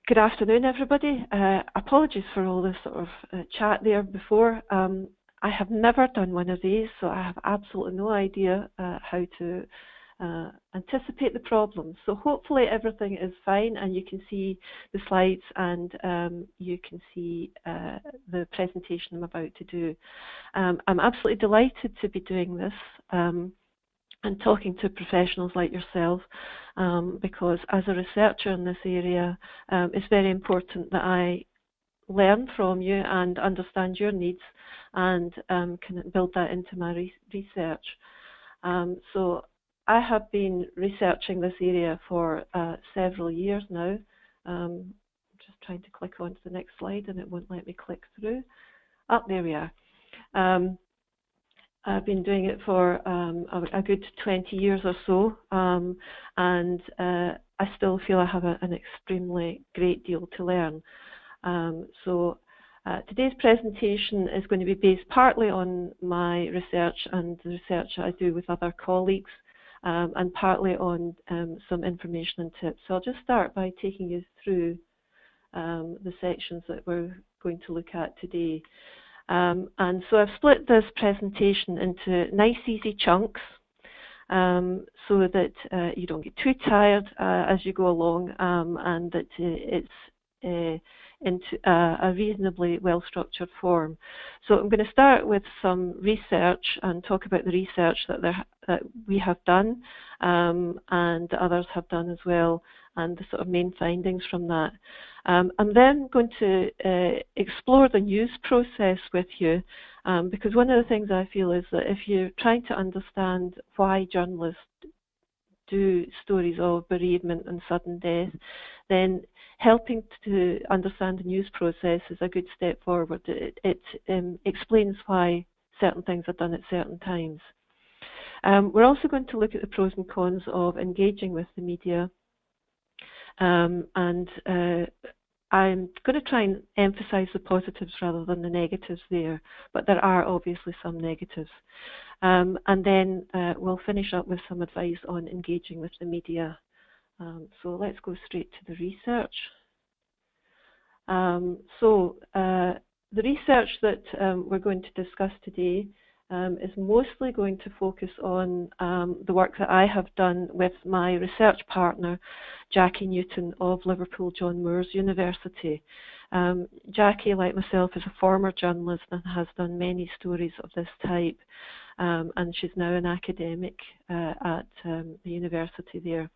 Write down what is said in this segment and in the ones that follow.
Good afternoon, everybody. Apologies for all this sort of chat there before. I have never done one of these, so I have absolutely no idea how to anticipate the problem. So hopefully everything is fine and you can see the slides and you can see the presentation I'm about to do. I'm absolutely delighted to be doing this and talking to professionals like yourself, because as a researcher in this area, it's very important that I learn from you and understand your needs and can build that into my research. So I have been researching this area for several years now. Just trying to click onto the next slide and it won't let me click through. Oh, there we are. I've been doing it for a good 20 years or so, and I still feel I have an extremely great deal to learn. So today's presentation is going to be based partly on my research and the research I do with other colleagues, and partly on some information and tips. So I'll just start by taking you through the sections that we're going to look at today. And so I've split this presentation into nice easy chunks so that you don't get too tired as you go along, and that it's into a reasonably well-structured form. So I'm going to start with some research and talk about the research that we have done and others have done as well, and the sort of main findings from that. I'm then going to explore the news process with you, because one of the things I feel is that if you're trying to understand why journalists do stories of bereavement and sudden death, then helping to understand the news process is a good step forward. It explains why certain things are done at certain times. We're also going to look at the pros and cons of engaging with the media. And I'm going to try and emphasize the positives rather than the negatives there, but there are obviously some negatives. And then we'll finish up with some advice on engaging with the media. So let's go straight to the research. The research that we're going to discuss today is mostly going to focus on the work that I have done with my research partner, Jackie Newton of Liverpool John Moores University. Jackie, like myself, is a former journalist and has done many stories of this type, and she's now an academic at the university there.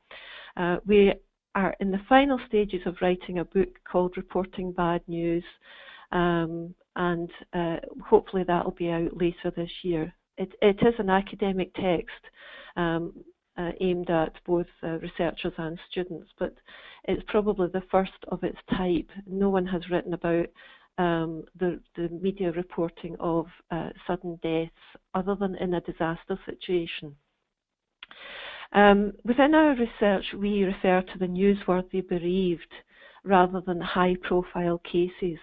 We are in the final stages of writing a book called Reporting Bad News, and hopefully that will be out later this year. It is an academic text aimed at both researchers and students, but it's probably the first of its type. No one has written about the media reporting of sudden deaths other than in a disaster situation. Within our research, we refer to the newsworthy bereaved rather than high-profile cases.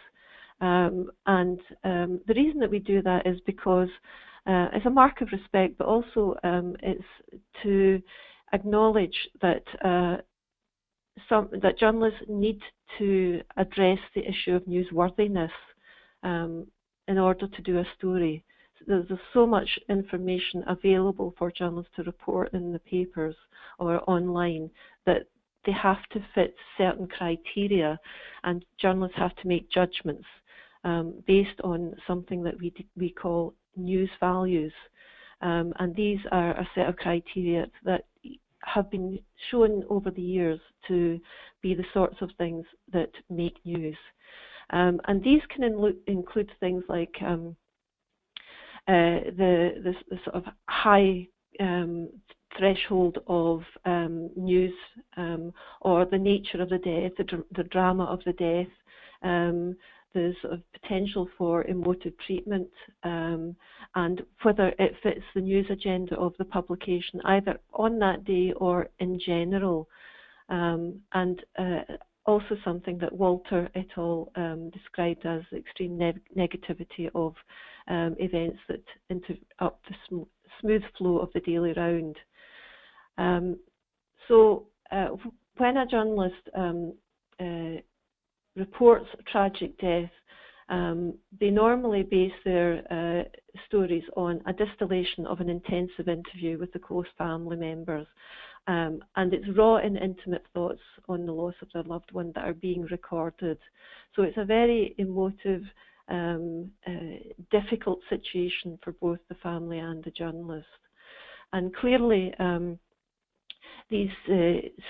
And the reason that we do that is because it's a mark of respect, but also it's to acknowledge that that journalists need to address the issue of newsworthiness in order to do a story. So there's so much information available for journalists to report in the papers or online that they have to fit certain criteria, and journalists have to make judgments based on something that we call news values. And these are a set of criteria that have been shown over the years to be the sorts of things that make news. And these can include things like the sort of high threshold of news, or the nature of the death, the drama of the death, the sort of potential for emotive treatment, and whether it fits the news agenda of the publication, either on that day or in general. And also something that Walter et al. Described as extreme negativity of events that interrupt the smooth flow of the daily round. So when a journalist reports tragic death, they normally base their stories on a distillation of an intensive interview with the close family members. And it's raw and intimate thoughts on the loss of their loved one that are being recorded. So it's a very emotive, difficult situation for both the family and the journalist. And clearly, these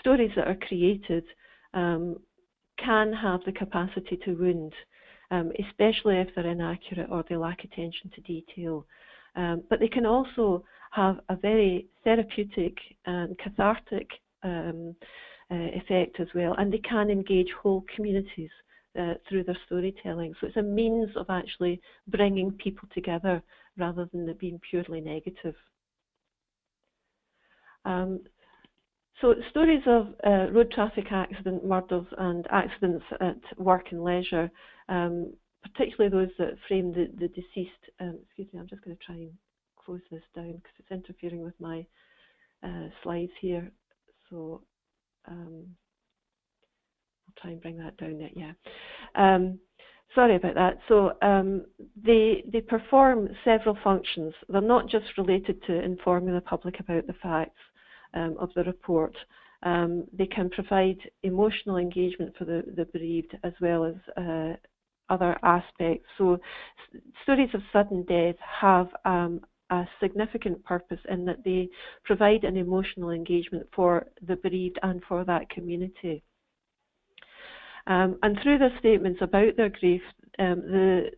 stories that are created can have the capacity to wound, especially if they're inaccurate or they lack attention to detail. But they can also have a very therapeutic and cathartic effect as well, and they can engage whole communities through their storytelling. So it's a means of actually bringing people together rather than it being purely negative. So stories of road traffic accident, murders and accidents at work and leisure, particularly those that frame the deceased, excuse me, I'm just going to try and close this down because it's interfering with my slides here. So I'll try and bring that down there, yeah. Sorry about that. So they perform several functions. They're not just related to informing the public about the facts of the report. They can provide emotional engagement for the bereaved as well as other aspects. So stories of sudden death have a significant purpose in that they provide an emotional engagement for the bereaved and for that community. And through their statements about their grief, the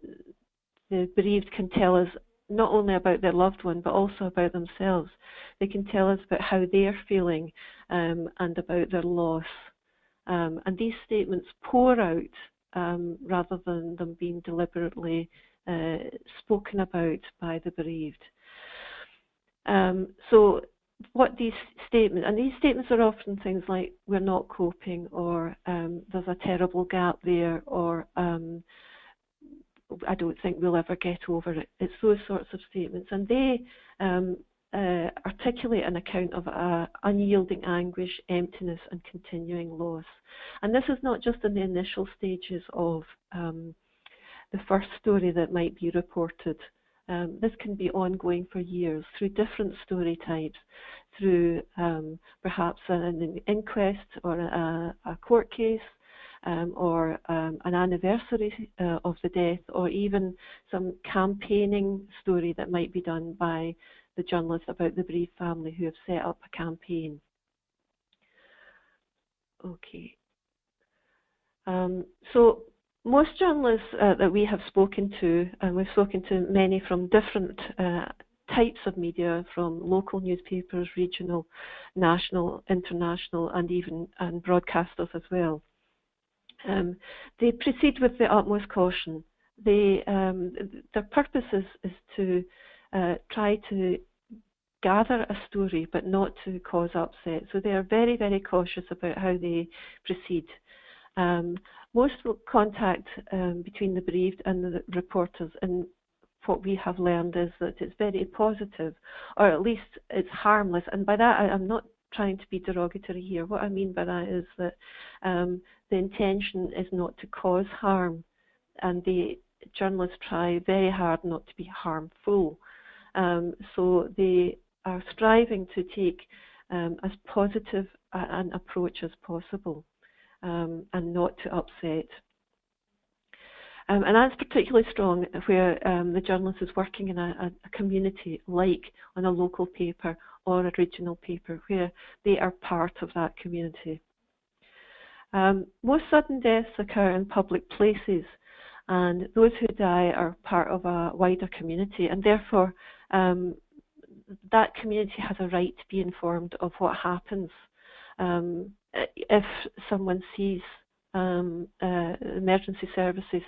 bereaved can tell us not only about their loved one, but also about themselves. They can tell us about how they're feeling and about their loss. And these statements pour out rather than them being deliberately spoken about by the bereaved. So what these statements, and these statements are often things like, we're not coping, or there's a terrible gap there, or I don't think we'll ever get over it. It's those sorts of statements, and they articulate an account of unyielding anguish, emptiness and continuing loss. And this is not just in the initial stages of the first story that might be reported. This can be ongoing for years through different story types, through perhaps an inquest or a court case, or an anniversary of the death, or even some campaigning story that might be done by the journalist about the bereaved family who have set up a campaign. Okay. So most journalists that we have spoken to, and we've spoken to many from different types of media, from local newspapers, regional, national, international, and even broadcasters as well. They proceed with the utmost caution. Their purpose is to try to gather a story but not to cause upset. So they are very, very cautious about how they proceed. Most contact between the bereaved and the reporters, and what we have learned is that it's very positive, or at least it's harmless. And by that, I'm not trying to be derogatory here. What I mean by that is that the intention is not to cause harm, and the journalists try very hard not to be harmful. So they are striving to take as positive an approach as possible, and not to upset. And that's particularly strong where the journalist is working in a community, like on a local paper or a regional paper, where they are part of that community. Most sudden deaths occur in public places, and those who die are part of a wider community, and therefore that community has a right to be informed of what happens. If someone sees emergency services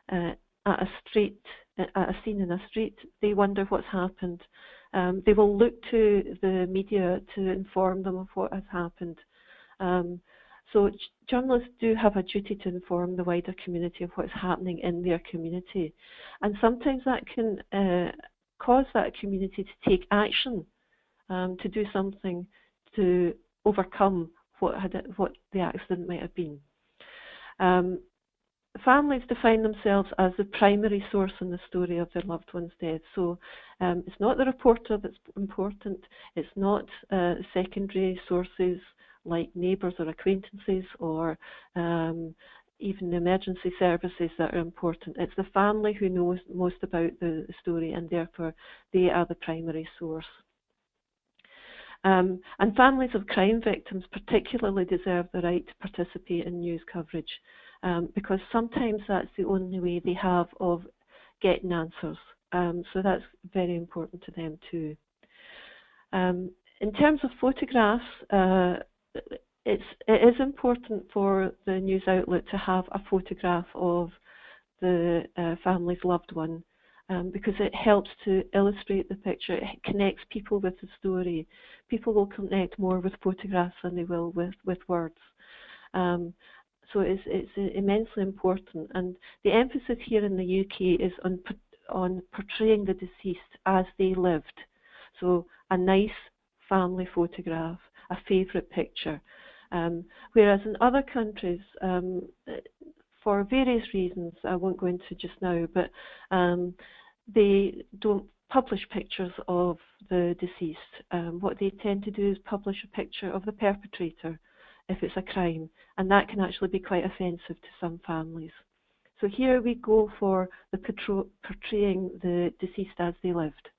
at a scene in a street, they wonder what's happened. They will look to the media to inform them of what has happened. So journalists do have a duty to inform the wider community of what's happening in their community. And sometimes that can cause that community to take action, to do something to overcome what the accident might have been. families define themselves as the primary source in the story of their loved one's death. So it's not the reporter that's important, it's not secondary sources like neighbours or acquaintances or even the emergency services that are important. It's the family who knows most about the story, and therefore they are the primary source. And families of crime victims particularly deserve the right to participate in news coverage, because sometimes that's the only way they have of getting answers. So that's very important to them too. In terms of photographs, it is important for the news outlet to have a photograph of the family's loved one, because it helps to illustrate the picture. It connects people with the story. People will connect more with photographs than they will with words. So it's immensely important. And the emphasis here in the UK is on portraying the deceased as they lived. So a nice family photograph, a favourite picture. Whereas in other countries, for various reasons I won't go into just now, but they don't publish pictures of the deceased. What they tend to do is publish a picture of the perpetrator if it's a crime, and that can actually be quite offensive to some families. So here we go for the portraying the deceased as they lived.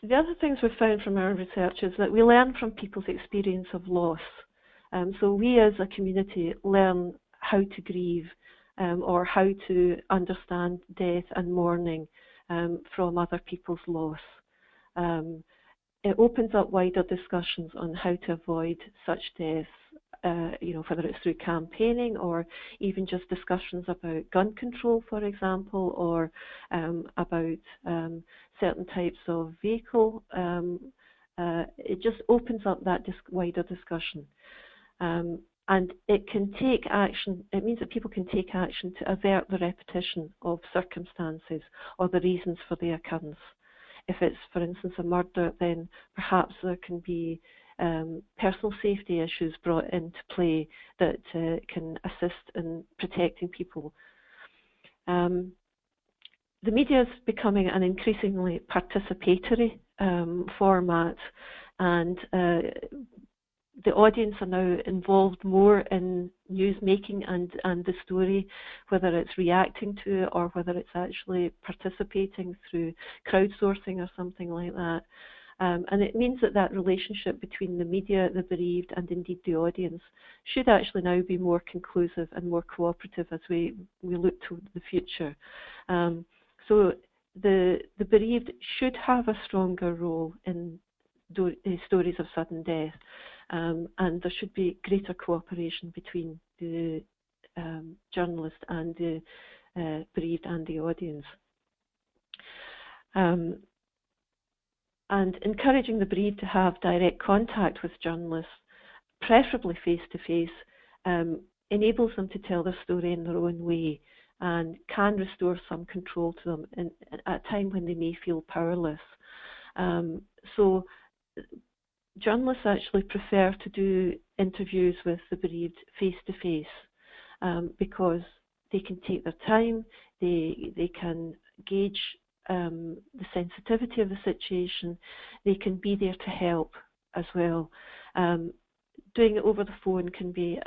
The other things we've found from our research is that we learn from people's experience of loss. So we as a community learn how to grieve or how to understand death and mourning from other people's loss. It opens up wider discussions on how to avoid such deaths, whether it's through campaigning or even just discussions about gun control, for example, or about certain types of vehicle. It just opens up that wider discussion. And it can take action. It means that people can take action to avert the repetition of circumstances or the reasons for the occurrence. If it's, for instance, a murder, then perhaps there can be personal safety issues brought into play that can assist in protecting people. The media is becoming an increasingly participatory format, and the audience are now involved more in news making and the story, whether it's reacting to it or whether it's actually participating through crowdsourcing or something like that. And it means that relationship between the media, the bereaved, and indeed the audience should actually now be more conclusive and more cooperative as we look to the future. So the bereaved should have a stronger role in stories of sudden death, and there should be greater cooperation between the journalist and the bereaved and the audience. And encouraging the bereaved to have direct contact with journalists, preferably face-to-face, enables them to tell their story in their own way and can restore some control to them at a time when they may feel powerless. So journalists actually prefer to do interviews with the bereaved face-to-face because they can take their time, they can gauge the sensitivity of the situation, they can be there to help as well. Doing it over the phone can be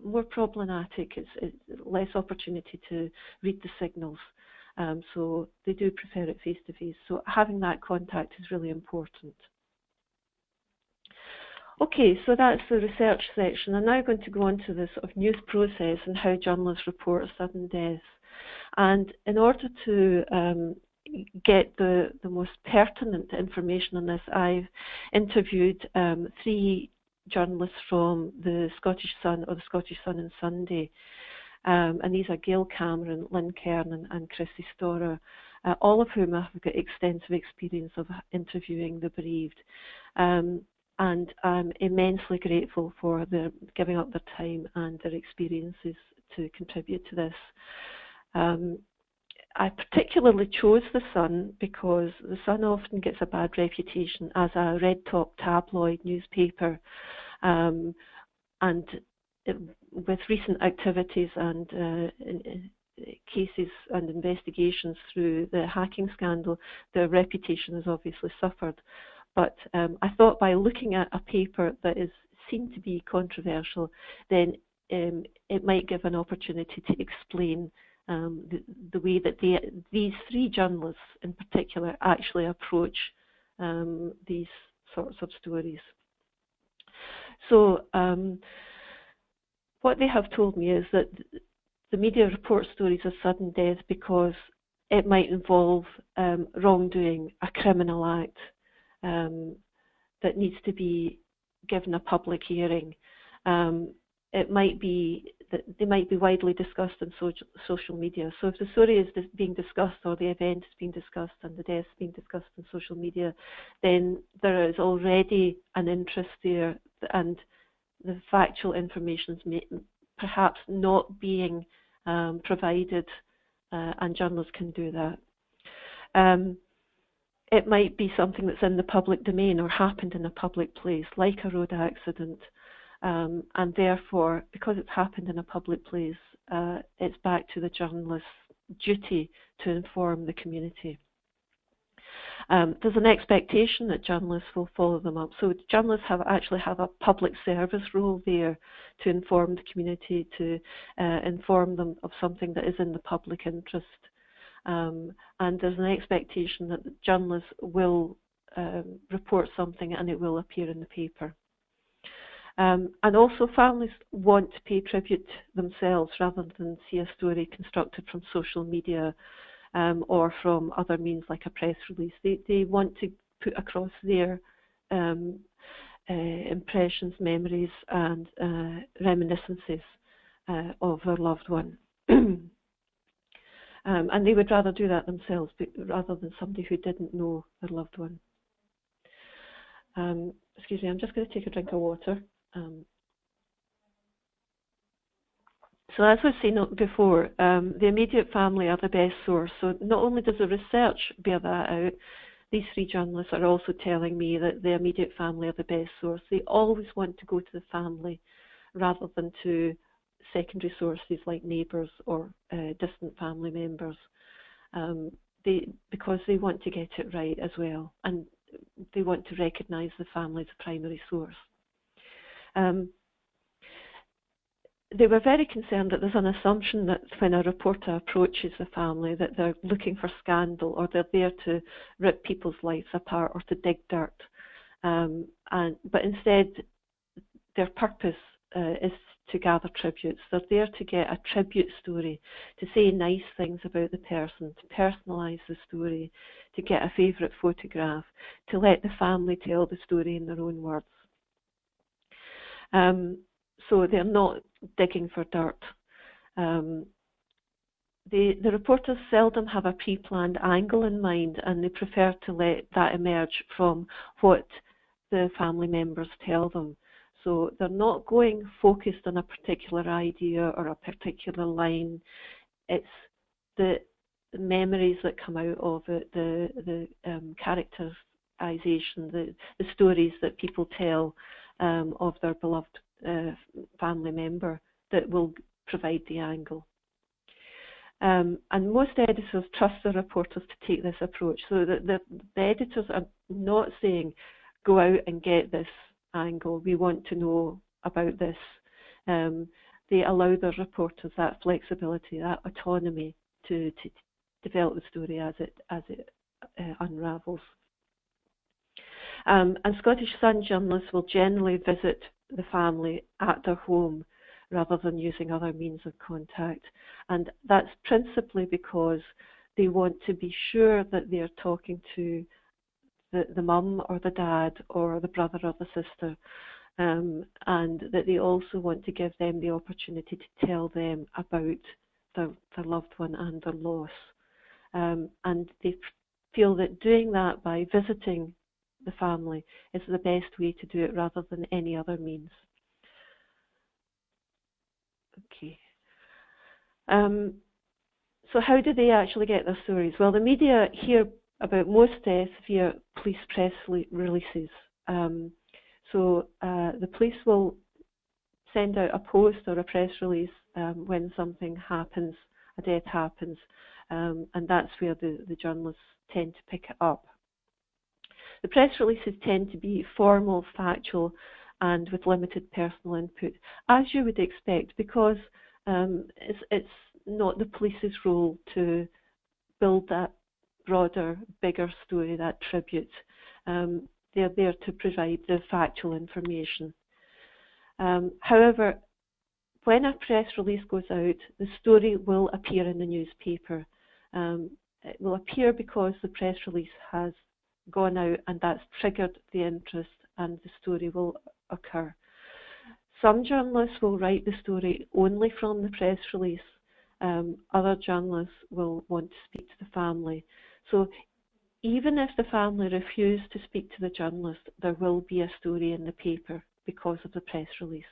more problematic. It's less opportunity to read the signals. So they do prefer it face-to-face. So having that contact is really important. Okay, so that's the research section. I'm now going to go on to the sort of news process and how journalists report sudden death. And in order to get the most pertinent information on this, I've interviewed 3 journalists from the Scottish Sun or the Scottish Sun and Sunday. And these are Gail Cameron, Lynn Kernan and Chrissy Storer, all of whom have got extensive experience of interviewing the bereaved. And I'm immensely grateful for their giving up their time and their experiences to contribute to this. I particularly chose the Sun because the Sun often gets a bad reputation as a red-top tabloid newspaper, and with recent activities and cases and investigations through the hacking scandal, their reputation has obviously suffered. But I thought by looking at a paper that is seen to be controversial, then it might give an opportunity to explain the way that these three journalists in particular actually approach these sorts of stories. So what they have told me is that the media report stories of sudden death because it might involve wrongdoing, a criminal act that needs to be given a public hearing. It might be that they might be widely discussed in social media. So if the story is being discussed or the event is being discussed and the death is being discussed in social media, then there is already an interest there, and the factual information is perhaps not being provided, and journalists can do that. It might be something that's in the public domain or happened in a public place, like a road accident. And therefore, because it's happened in a public place, it's back to the journalist's duty to inform the community. There's an expectation that journalists will follow them up. So journalists actually have a public service role there to inform the community, to inform them of something that is in the public interest. And there's an expectation that the journalists will report something and it will appear in the paper. And also families want to pay tribute themselves rather than see a story constructed from social media or from other means like a press release. They want to put across their impressions, memories and reminiscences of their loved one. And they would rather do that themselves rather than somebody who didn't know their loved one. Excuse me, I'm just going to take a drink of water. So as we've seen before, the immediate family are the best source. So not only does the research bear that out, these three journalists are also telling me that the immediate family are the best source. They always want to go to the family rather than to secondary sources like neighbours or distant family members, because they want to get it right as well, and they want to recognise the family as the primary source. They were very concerned that there's an assumption that when a reporter approaches the family that they're looking for scandal or they're there to rip people's lives apart or to dig dirt. But instead, their purpose is to gather tributes. They're there to get a tribute story, to say nice things about the person, to personalise the story, to get a favourite photograph, to let the family tell the story in their own words. So they're not digging for dirt. The reporters seldom have a pre-planned angle in mind, and they prefer to let that emerge from what the family members tell them. So they're not going focused on a particular idea or a particular line. It's the memories that come out of it, the characterization, the stories that people tell of their beloved family member that will provide the angle. And most editors trust the reporters to take this approach. So that the editors are not saying, go out and get this angle, we want to know about this. They allow their reporters that flexibility, that autonomy to develop the story as it unravels. And Scottish Sun journalists will generally visit the family at their home rather than using other means of contact. And that's principally because they want to be sure that they're talking to the mum or the dad or the brother or the sister, and that they also want to give them the opportunity to tell them about their loved one and their loss. And they feel that doing that by visiting the family is the best way to do it rather than any other means. Okay. So how do they actually get their stories? Well, the media hear about most deaths via police press releases. So the police will send out a post or a press release when something happens, a death happens, and that's where the journalists tend to pick it up. The press releases tend to be formal, factual, and with limited personal input, as you would expect, because it's not the police's role to build that broader, bigger story, that tribute. They're there to provide the factual information. However, when a press release goes out, the story will appear in the newspaper. It will appear because the press release has gone out and that's triggered the interest and the story will occur. Some journalists will write the story only from the press release. Other journalists will want to speak to the family. So even if the family refuse to speak to the journalist, there will be a story in the paper because of the press release.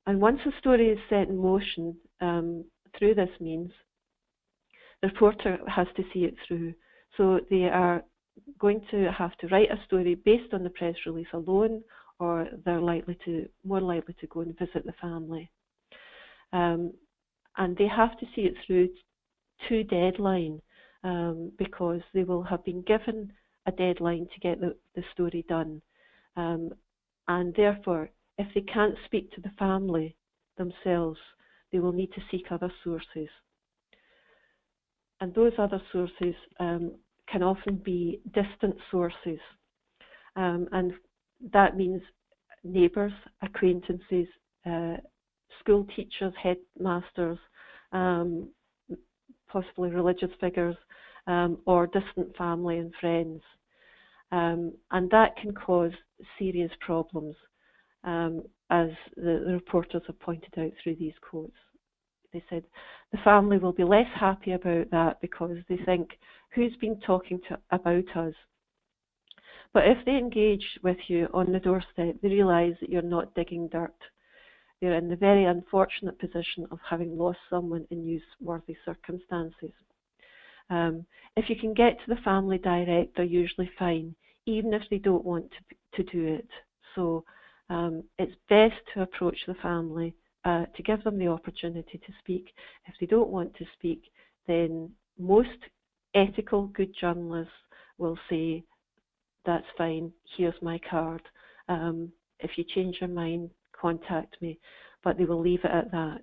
And once a story is set in motion through this means, the reporter has to see it through. So they are going to have to write a story based on the press release alone, or they're more likely to go and visit the family. And they have to see it through to deadline, because they will have been given a deadline to get the story done. And therefore, if they can't speak to the family themselves, they will need to seek other sources. And those other sources can often be distant sources. And that means neighbours, acquaintances, school teachers, headmasters, possibly religious figures, or distant family and friends. And that can cause serious problems, as the reporters have pointed out through these quotes. They said the family will be less happy about that because they think, who's been talking about us? But if they engage with you on the doorstep, they realise that you're not digging dirt. They're in the very unfortunate position of having lost someone in newsworthy circumstances. If you can get to the family direct, they're usually fine, even if they don't want to do it. So it's best to approach the family to give them the opportunity to speak. If they don't want to speak, then most ethical, good journalists will say, that's fine, here's my card. If you change your mind, contact me, but they will leave it at that.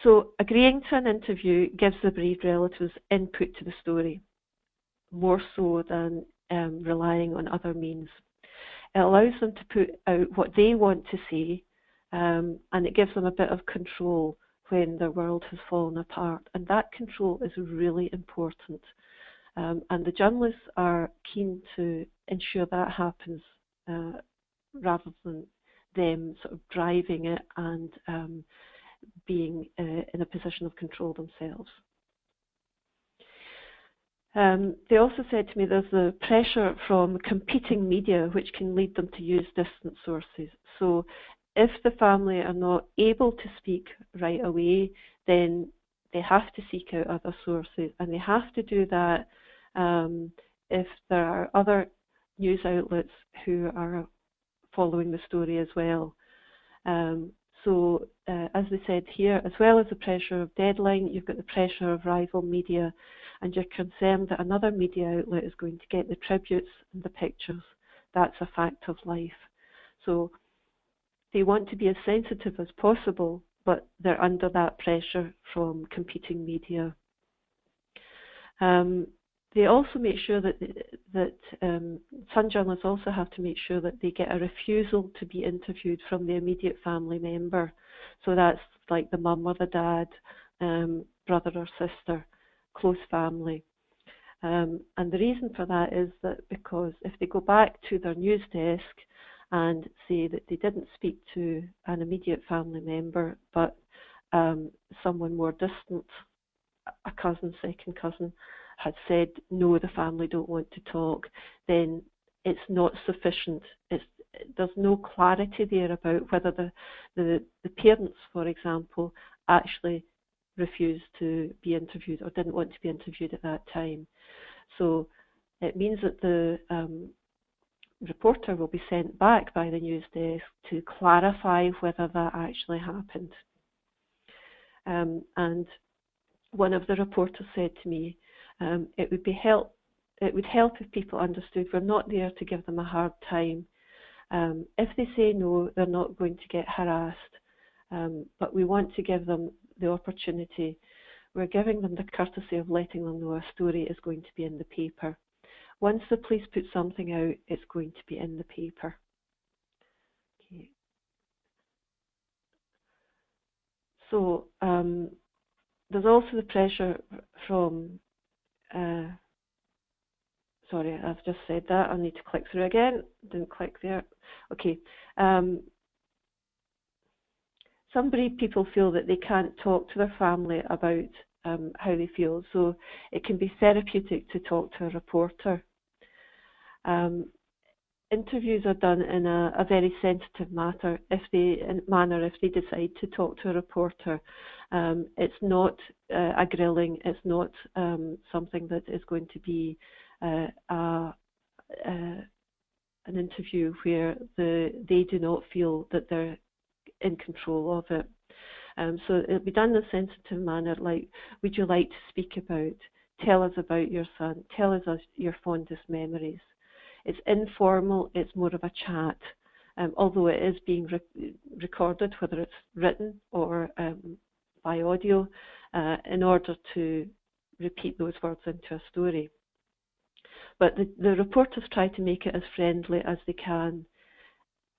So agreeing to an interview gives the bereaved relatives input to the story, more so than relying on other means. It allows them to put out what they want to say, and it gives them a bit of control when their world has fallen apart. And that control is really important. And the journalists are keen to ensure that happens rather than them sort of driving it and being in a position of control themselves. They also said to me there's the pressure from competing media which can lead them to use distant sources. So if the family are not able to speak right away, then they have to seek out other sources, and they have to do that if there are other news outlets who are following the story as well. So as they said here, as well as the pressure of deadline, you've got the pressure of rival media, and you're concerned that another media outlet is going to get the tributes and the pictures. That's a fact of life. So they want to be as sensitive as possible, but they're under that pressure from competing media. They also make sure that some journalists also have to make sure that they get a refusal to be interviewed from the immediate family member. So that's like the mum or the dad, brother or sister, close family. And the reason for that is that because if they go back to their news desk and say that they didn't speak to an immediate family member, but someone more distant, a cousin, second cousin, had said, no, the family don't want to talk, then it's not sufficient. There's no clarity there about whether the parents, for example, actually refused to be interviewed or didn't want to be interviewed at that time. So it means that the reporter will be sent back by the news desk to clarify whether that actually happened. And one of the reporters said to me, it would help if people understood we're not there to give them a hard time. If they say no, they're not going to get harassed, but we want to give them the opportunity. We're giving them the courtesy of letting them know a story is going to be in the paper. Once the police put something out, it's going to be in the paper. Okay. So there's also the pressure from, sorry, I've just said that. I need to click through again. Didn't click there. Okay. Some bereaved people feel that they can't talk to their family about how they feel, so it can be therapeutic to talk to a reporter. Interviews are done in a very sensitive manner if they decide to talk to a reporter. It's not a grilling. It's not something that is going to be an interview where they do not feel that they're in control of it. So it'll be done in a sensitive manner, like, would you like to speak about, tell us about your son, tell us your fondest memories. It's informal, it's more of a chat, although it is being recorded, whether it's written or by audio, in order to repeat those words into a story. But the reporters try to make it as friendly as they can,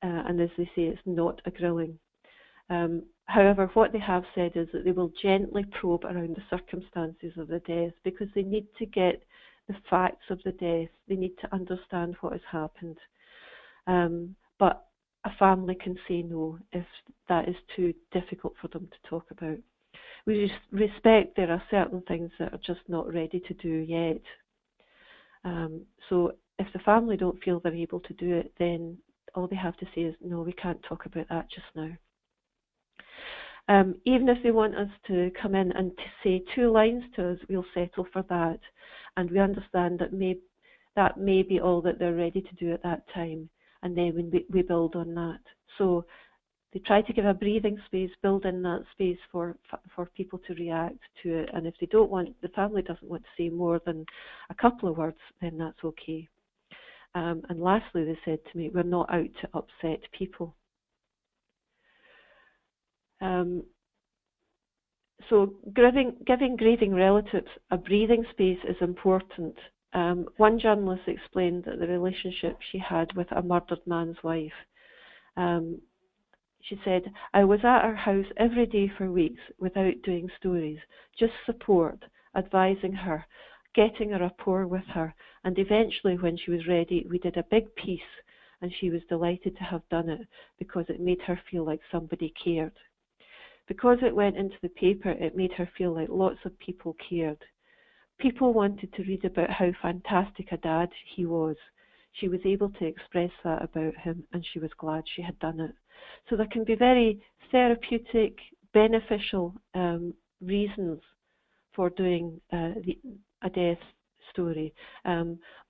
and as they say, it's not a grilling. However, what they have said is that they will gently probe around the circumstances of the death, because they need to get the facts of the death. They need to understand what has happened. But a family can say no if that is too difficult for them to talk about. We respect there are certain things that are just not ready to do yet. So if the family don't feel they're able to do it, then all they have to say is, no, we can't talk about that just now. Even if they want us to come in and to say 2 lines to us, we'll settle for that. And we understand that that may be all that they're ready to do at that time. And then we build on that. So they try to give a breathing space, build in that space for people to react to it. And if they don't want, the family doesn't want to say more than a couple of words, then that's okay. And lastly, they said to me, we're not out to upset people. So giving grieving relatives a breathing space is important. One journalist explained that the relationship she had with a murdered man's wife. She said, I was at her house every day for weeks without doing stories, just support, advising her, getting a rapport with her, and eventually when she was ready, we did a big piece, and she was delighted to have done it because it made her feel like somebody cared. Because it went into the paper, it made her feel like lots of people cared. People wanted to read about how fantastic a dad he was. She was able to express that about him, and she was glad she had done it. So there can be very therapeutic, beneficial reasons for doing a death story.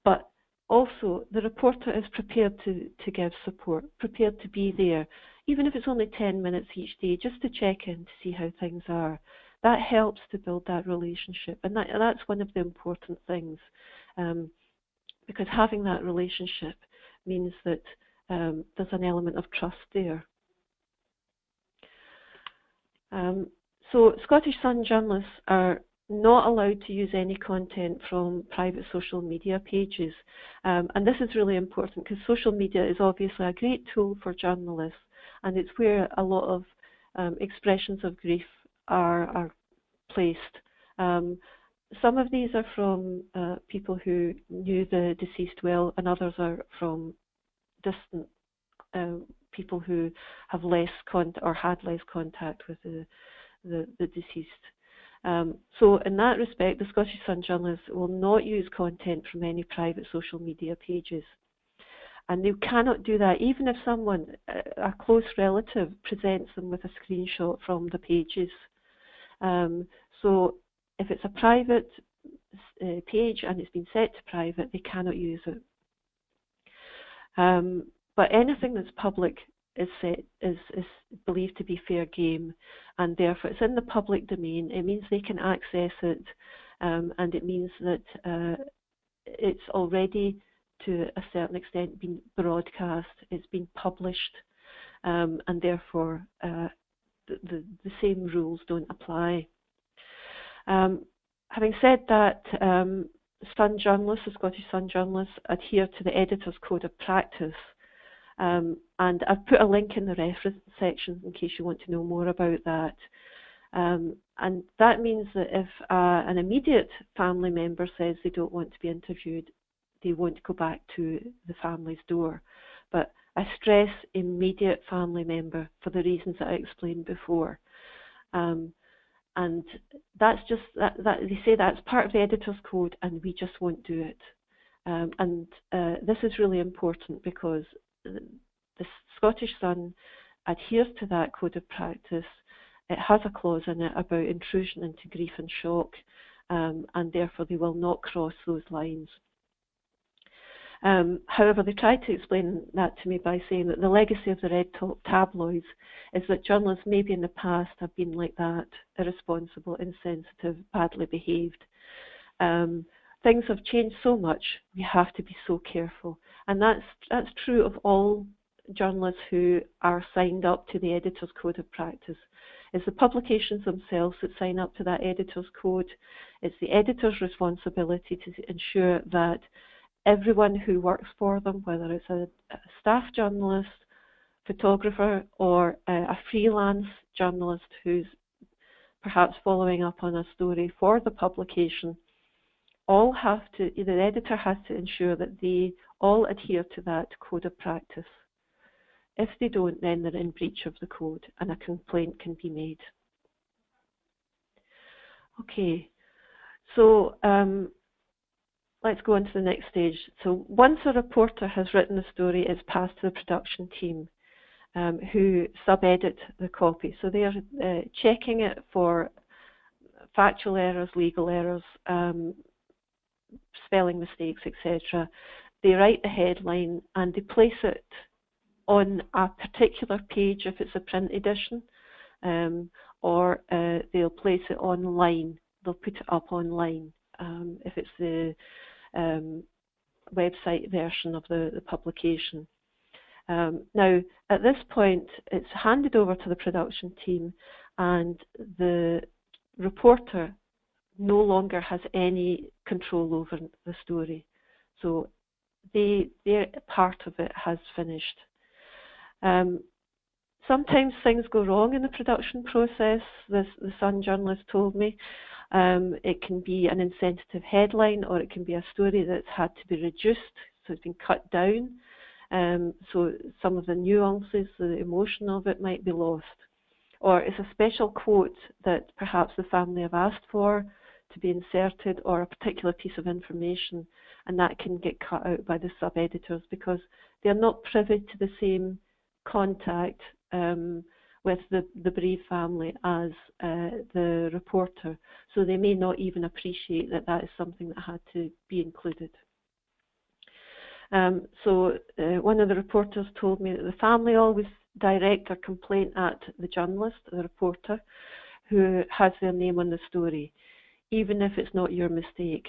But also, the reporter is prepared to give support, prepared to be there, even if it's only 10 minutes each day, just to check in to see how things are. That helps to build that relationship, and that's one of the important things, because having that relationship means that there's an element of trust there. So Scottish Sun journalists are not allowed to use any content from private social media pages. And this is really important because social media is obviously a great tool for journalists, and it's where a lot of expressions of grief are placed. Some of these are from people who knew the deceased well, and others are from distant people who have less or had less contact with the deceased. So in that respect, the Scottish Sun journalists will not use content from any private social media pages. And they cannot do that even if someone, a close relative, presents them with a screenshot from the pages. So if it's a private page and it's been set to private, they cannot use it. But anything that's public is believed to be fair game, and therefore it's in the public domain. It means they can access it, and it means that it's already, to a certain extent, been broadcast. It's been published, and therefore the same rules don't apply. Having said that, Sun journalists, the Scottish Sun journalists, adhere to the Editor's Code of Practice. And I've put a link in the reference section in case you want to know more about that. And that means that if an immediate family member says they don't want to be interviewed, they won't go back to the family's door. But I stress immediate family member for the reasons that I explained before. And that's just, that they say that's part of the Editor's Code and we just won't do it. This is really important because the Scottish Sun adheres to that code of practice. It has a clause in it about intrusion into grief and shock, and therefore they will not cross those lines. However, they tried to explain that to me by saying that the legacy of the red tabloids is that journalists maybe in the past have been like that, irresponsible, insensitive, badly behaved. Things have changed so much, we have to be so careful. And that's true of all journalists who are signed up to the Editor's Code of Practice. It's the publications themselves that sign up to that Editor's Code. It's the editor's responsibility to ensure that everyone who works for them, whether it's a staff journalist, photographer, or a freelance journalist who's perhaps following up on a story for the publication, all have to, the editor has to ensure that they all adhere to that code of practice. If they don't, then they're in breach of the code and a complaint can be made. Okay, so let's go on to the next stage. So once a reporter has written the story, it's passed to the production team who sub-edit the copy. So they're checking it for factual errors, legal errors, spelling mistakes, etc. They write the headline and they place it on a particular page if it's a print edition, or they'll place it online. They'll put it up online if it's the website version of the publication. Now, at this point, it's handed over to the production team and the reporter no longer has any control over the story. So their part of it has finished. Sometimes things go wrong in the production process, the Sun journalist told me. It can be an insensitive headline, or it can be a story that's had to be reduced, so it's been cut down. So some of the nuances, the emotion of it might be lost. Or it's a special quote that perhaps the family have asked for to be inserted, or a particular piece of information, and that can get cut out by the sub-editors because they're not privy to the same contact with the bereaved family as the reporter, so they may not even appreciate that that is something that had to be included. So one of the reporters told me that the family always direct their complaint at the journalist, the reporter, who has their name on the story, even if it's not your mistake.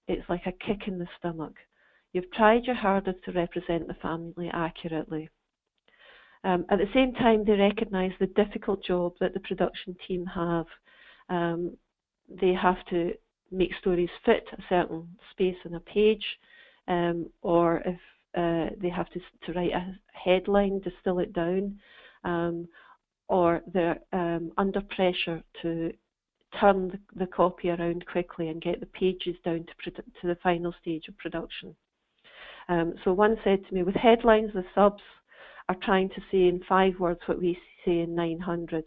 It's like a kick in the stomach. You've tried your hardest to represent the family accurately. At the same time, they recognise the difficult job that the production team have. They have to make stories fit a certain space in a page, or if they have to write a headline, distill it down, or they're under pressure to turn the copy around quickly and get the pages down to the final stage of production. So one said to me, with headlines, the subs are trying to say in 5 words what we say in 900.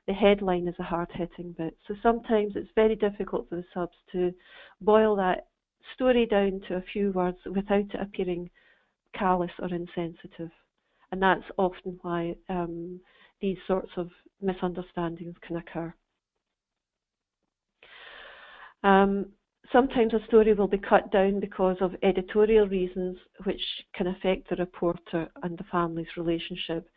The headline is a hard-hitting bit. So sometimes it's very difficult for the subs to boil that story down to a few words without it appearing callous or insensitive. And that's often why these sorts of misunderstandings can occur. Sometimes a story will be cut down because of editorial reasons which can affect the reporter and the family's relationship.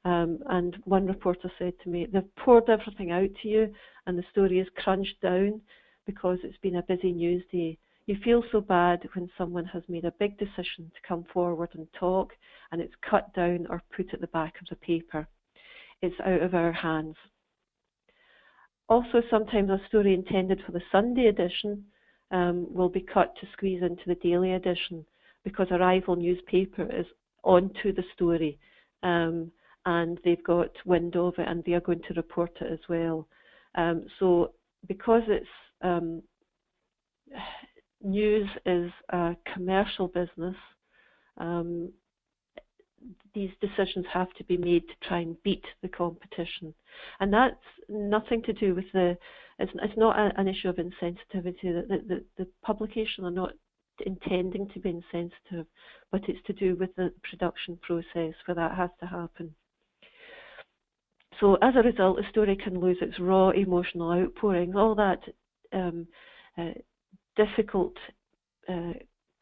And one reporter said to me, they've poured everything out to you and the story is crunched down because it's been a busy news day. You feel so bad when someone has made a big decision to come forward and talk and it's cut down or put at the back of the paper. It's out of our hands. Also, sometimes a story intended for the Sunday edition will be cut to squeeze into the daily edition because a rival newspaper is onto the story and they've got wind of it and they are going to report it as well. So because it's news is a commercial business, these decisions have to be made to try and beat the competition. And that's nothing to do with it's not an issue of insensitivity. The publication are not intending to be insensitive, but it's to do with the production process where that has to happen. So as a result, a story can lose its raw emotional outpouring, all that difficult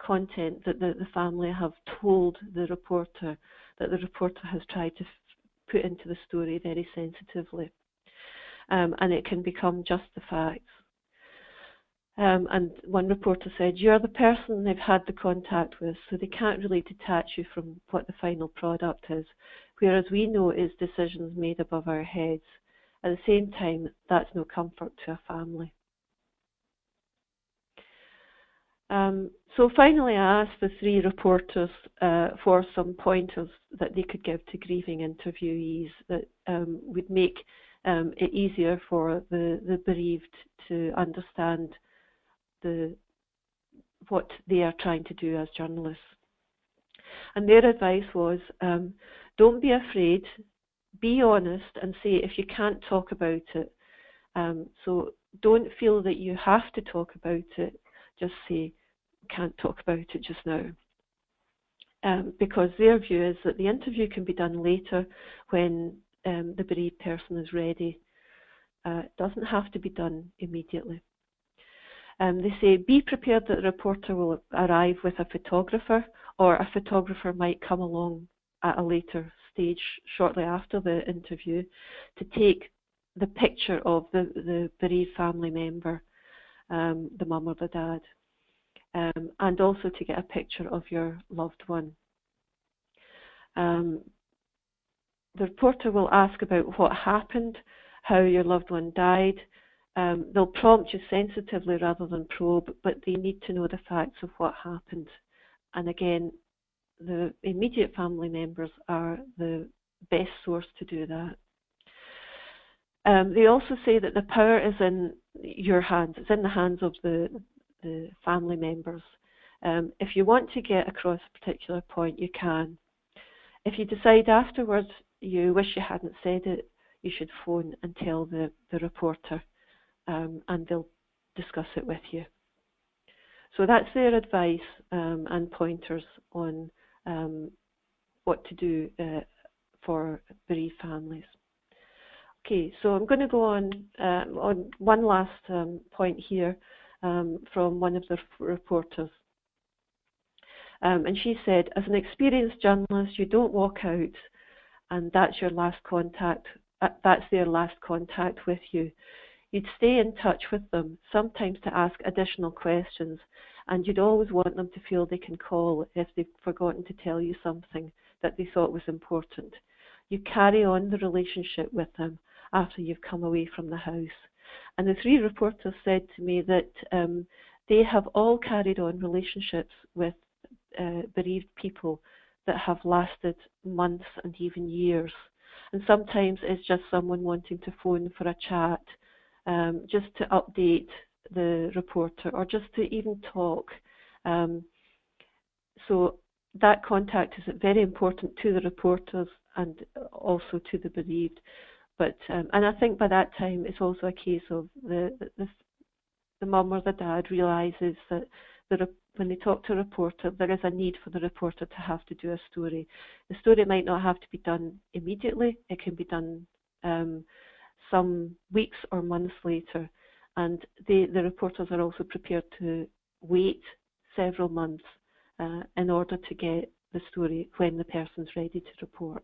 content that the family have told the reporter, that the reporter has tried to put into the story very sensitively. And it can become just the facts. And one reporter said, you're the person they've had the contact with, so they can't really detach you from what the final product is, whereas we know it's decisions made above our heads. At the same time, that's no comfort to a family. So finally, I asked the three reporters for some pointers that they could give to grieving interviewees that would make it easier for the bereaved to understand what they are trying to do as journalists. And their advice was, don't be afraid, be honest and say if you can't talk about it. So don't feel that you have to talk about it, just say, can't talk about it just now. Because their view is that the interview can be done later when the bereaved person is ready. It doesn't have to be done immediately. They say, be prepared that the reporter will arrive with a photographer, or a photographer might come along at a later stage, shortly after the interview, to take the picture of the bereaved family member, the mum or the dad, and also to get a picture of your loved one. The reporter will ask about what happened, how your loved one died. They'll prompt you sensitively rather than probe, but they need to know the facts of what happened. And again, the immediate family members are the best source to do that. They also say that the power is in your hands. It's in the hands of the family members. If you want to get across a particular point, you can. If you decide afterwards you wish you hadn't said it, you should phone and tell the reporter, and they'll discuss it with you. So that's their advice and pointers on what to do for bereaved families. Okay, so I'm going to go on one last point here from one of the reporters. And she said, as an experienced journalist, you don't walk out and that's your last contact, that's their last contact with you. You'd stay in touch with them, sometimes to ask additional questions, and you'd always want them to feel they can call if they've forgotten to tell you something that they thought was important. You carry on the relationship with them after you've come away from the house. And the three reporters said to me that they have all carried on relationships with bereaved people that have lasted months and even years. And sometimes it's just someone wanting to phone for a chat, just to update the reporter, or just to even talk. So that contact is very important to the reporters and also to the bereaved. But and I think by that time it's also a case of the mum or the dad realises that when they talk to a reporter, there is a need for the reporter to have to do a story. The story might not have to be done immediately. It can be done some weeks or months later. and the reporters are also prepared to wait several months in order to get the story when the person's ready to report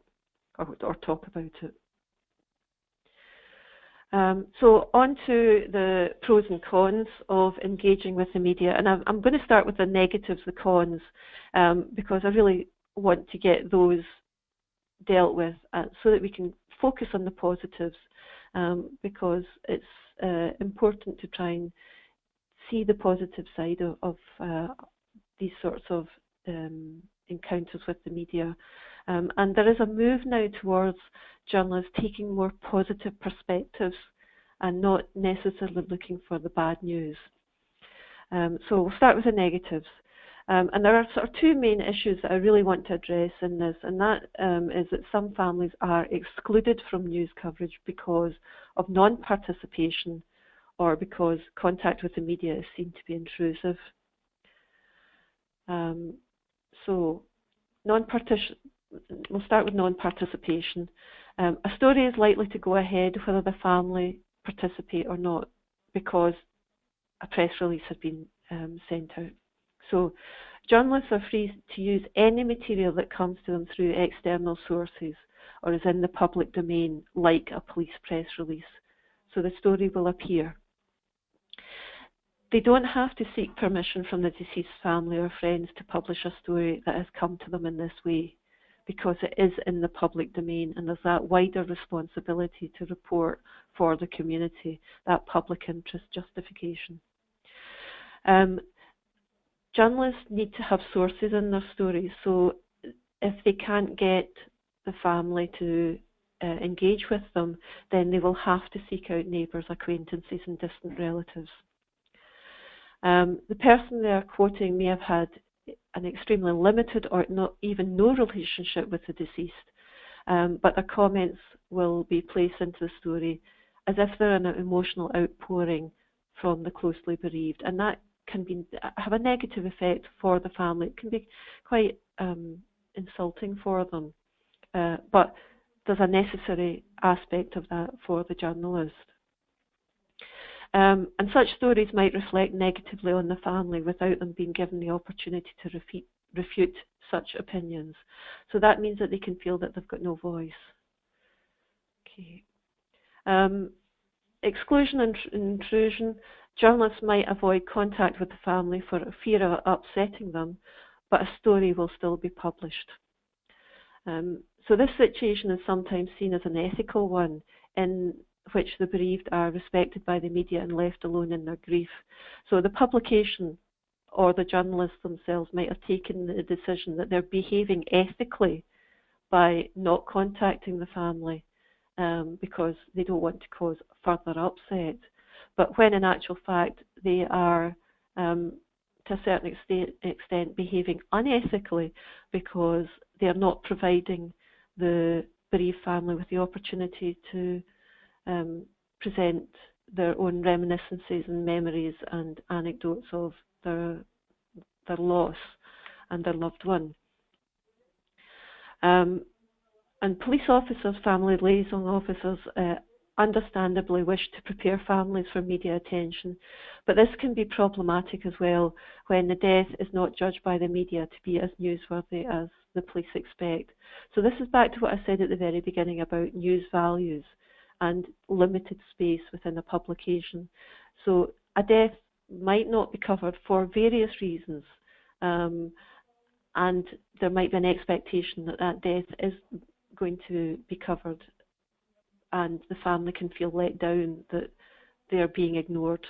or talk about it. So on to the pros and cons of engaging with the media, and I'm going to start with the negatives, the cons, because I really want to get those dealt with so that we can focus on the positives, because it's important to try and see the positive side of these sorts of encounters with the media. And there is a move now towards journalists taking more positive perspectives and not necessarily looking for the bad news. So we'll start with the negatives. And there are sort of two main issues that I really want to address in this, and that is that some families are excluded from news coverage because of non-participation or because contact with the media is seen to be intrusive. So we'll start with non-participation. A story is likely to go ahead whether the family participate or not because a press release has been sent out. So journalists are free to use any material that comes to them through external sources or is in the public domain, like a police press release. So the story will appear. They don't have to seek permission from the deceased family or friends to publish a story that has come to them in this way, because it is in the public domain and there's that wider responsibility to report for the community, that public interest justification. Journalists need to have sources in their stories, so if they can't get the family to engage with them, then they will have to seek out neighbours, acquaintances and distant relatives. The person they are quoting may have had an extremely limited or not even no relationship with the deceased, but their comments will be placed into the story as if they're an emotional outpouring from the closely bereaved, and that can have a negative effect for the family. It can be quite insulting for them, but there's a necessary aspect of that for the journalist. And such stories might reflect negatively on the family without them being given the opportunity to refute such opinions. So that means that they can feel that they've got no voice. Okay. Exclusion and intrusion. Journalists might avoid contact with the family for fear of upsetting them, but a story will still be published. So this situation is sometimes seen as an ethical one, in which the bereaved are respected by the media and left alone in their grief. So the publication or the journalists themselves might have taken the decision that they're behaving ethically by not contacting the family because they don't want to cause further upset. But when in actual fact they are, to a certain extent, behaving unethically because they are not providing the bereaved family with the opportunity to present their own reminiscences and memories and anecdotes of their loss and their loved one. And police officers, family liaison officers, understandably wish to prepare families for media attention, but this can be problematic as well when the death is not judged by the media to be as newsworthy as the police expect. So this is back to what I said at the very beginning about news values and limited space within a publication. So a death might not be covered for various reasons, and there might be an expectation that that death is going to be covered, and the family can feel let down that they're being ignored.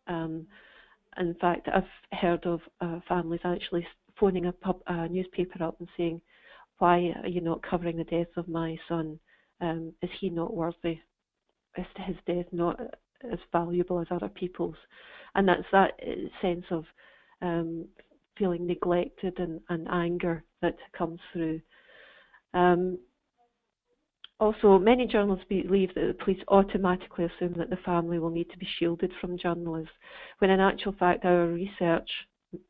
In fact, I've heard of families actually phoning a newspaper up and saying, "Why are you not covering the death of my son? Is he not worthy? Is his death not as valuable as other people's?" And that's that sense of feeling neglected and anger that comes through. Also, many journalists believe that the police automatically assume that the family will need to be shielded from journalists, when in actual fact our research,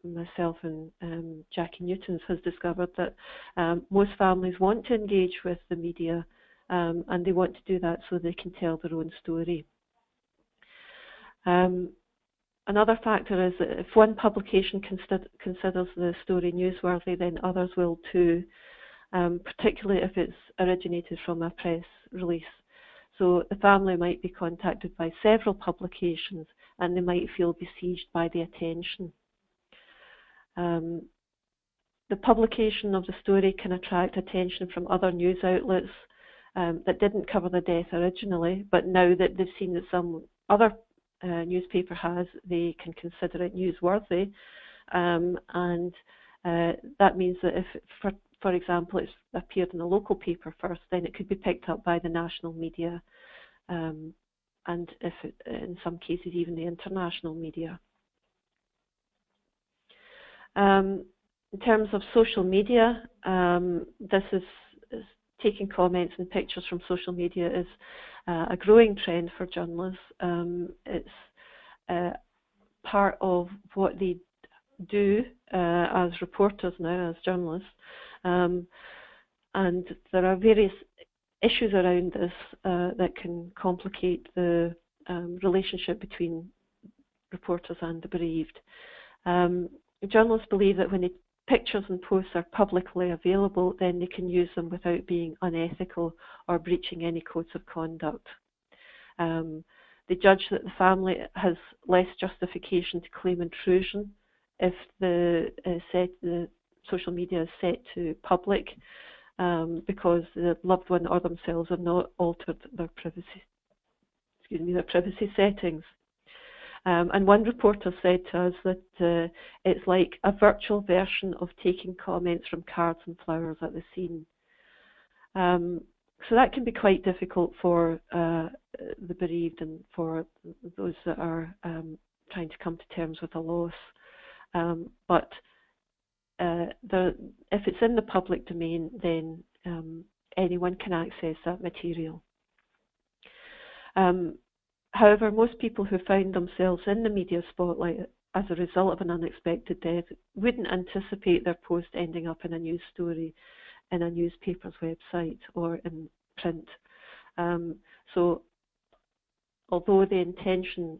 myself and Jackie Newtons, has discovered that most families want to engage with the media, and they want to do that so they can tell their own story. Another factor is that if one publication considers the story newsworthy, then others will too, particularly if it's originated from a press release. So the family might be contacted by several publications and they might feel besieged by the attention. The publication of the story can attract attention from other news outlets that didn't cover the death originally, but now that they've seen that some other newspaper has, they can consider it newsworthy, and that means that if, for example, it's appeared in a local paper first, then it could be picked up by the national media, and if it, in some cases even the international media. In terms of social media, this is taking comments and pictures from social media is a growing trend for journalists. It's part of what they do as reporters now, as journalists. And there are various issues around this that can complicate the relationship between reporters and the bereaved. Journalists believe that when the pictures and posts are publicly available, then they can use them without being unethical or breaching any codes of conduct. They judge that the family has less justification to claim intrusion if the social media is set to public, because the loved one or themselves have not altered their privacy settings. And one reporter said to us that it's like a virtual version of taking comments from cards and flowers at the scene. So that can be quite difficult for the bereaved and for those that are trying to come to terms with a loss. But if it's in the public domain, then anyone can access that material. However, most people who find themselves in the media spotlight as a result of an unexpected death wouldn't anticipate their post ending up in a news story in a newspaper's website or in print. So although the intention